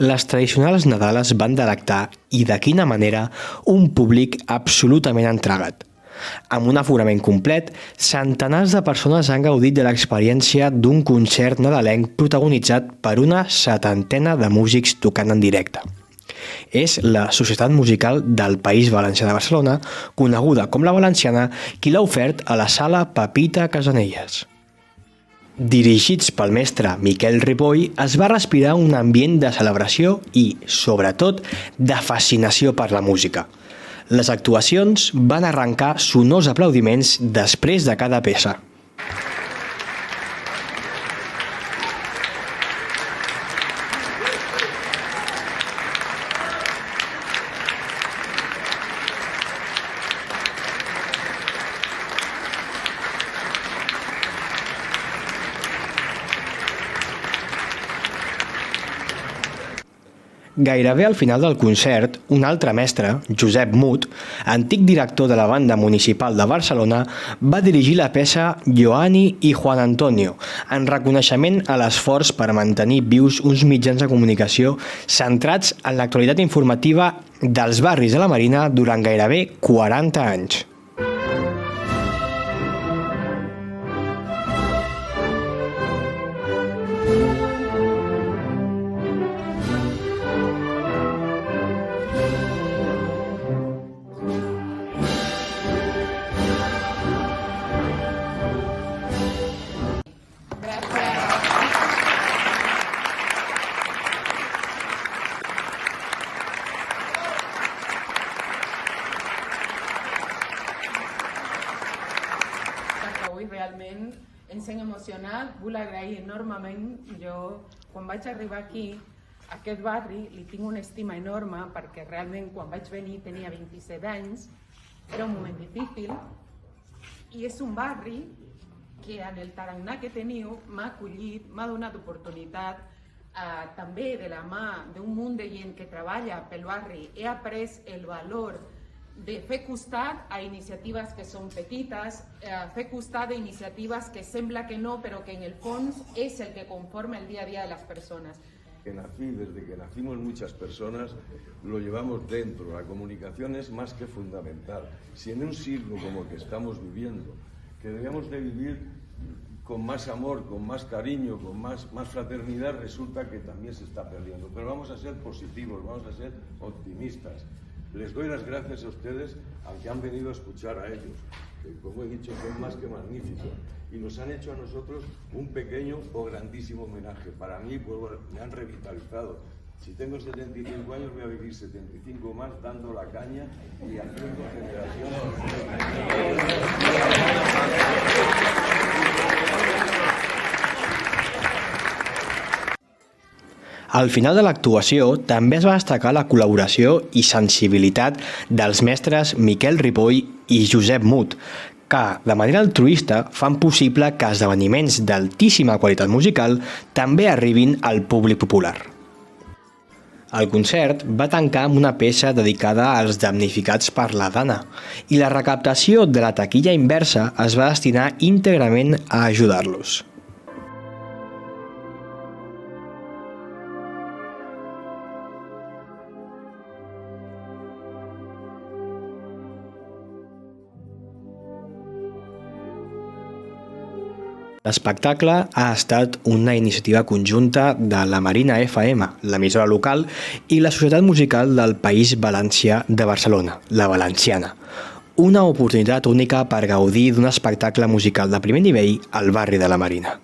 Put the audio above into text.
les tradicionals Nadales van delectar, i de quina manera, un públic absolutament entregat. Amb un aforament complet, centenars de persones han gaudit de l'experiència d'un concert nadalenc protagonitzat per una 70ena de músics tocant en directe. És la Societat Musical del País Valencià de Barcelona, coneguda com la Valenciana, qui l'ha ofert a la Sala Pepita Casanelles. Dirigits pel mestre Miquel Ripoll, es va respirar un ambient de celebració i, sobretot, de fascinació per la música. Les actuacions van arrencar sonors aplaudiments després de cada peça. Gairebé al final del concert, un altre mestre, Josep Mut, antic director de la Banda Municipal de Barcelona, va dirigir la peça Joani i Juan Antonio, en reconeixement a l'esforç per mantenir vius uns mitjans de comunicació centrats en l'actualitat informativa dels barris de la Marina durant gairebé 40 anys. Avui realment em sent emocionat, vull agrair enormement. Jo, quan vaig arribar aquí, a aquest barri, li tinc una estima enorme perquè realment quan vaig venir tenia 27 anys, era un moment difícil i és un barri que en el tarannà que teniu m'ha acollit, m'ha donat oportunitat, també de la mà d'un munt de gent que treballa pel barri. He après el valor de fer costat a iniciatives que són petites, fer costat a iniciatives que sembla que no, però que en el fons és el que conforma el día a día de las personas. Desde que nacimos muchas personas lo llevamos dentro. La comunicación es más que fundamental. Si en un siglo como el que estamos viviendo, que debemos de vivir con más amor, con más cariño, con más fraternidad, resulta que también se está perdiendo. Pero vamos a ser positivos, vamos a ser optimistas. Les doy las gracias a ustedes, al que han venido a escuchar a ellos, que como he dicho son más que magníficos, y nos han hecho a nosotros un pequeño o grandísimo homenaje. Para mí, pues, me han revitalizado. Si tengo 75 años, voy a vivir 75 más dando la caña y haciendo generaciones. Al final de l'actuació també es va destacar la col·laboració i sensibilitat dels mestres Miquel Ripoll i Josep Mut, que, de manera altruista, fan possible que esdeveniments d'altíssima qualitat musical també arribin al públic popular. El concert va tancar amb una peça dedicada als damnificats per la Dana i la recaptació de la taquilla inversa es va destinar íntegrament a ajudar-los. L'espectacle ha estat una iniciativa conjunta de la Marina FM, l'emissora local, i la Societat Musical del País Valencià de Barcelona, la Valenciana. Una oportunitat única per gaudir d'un espectacle musical de primer nivell al barri de la Marina.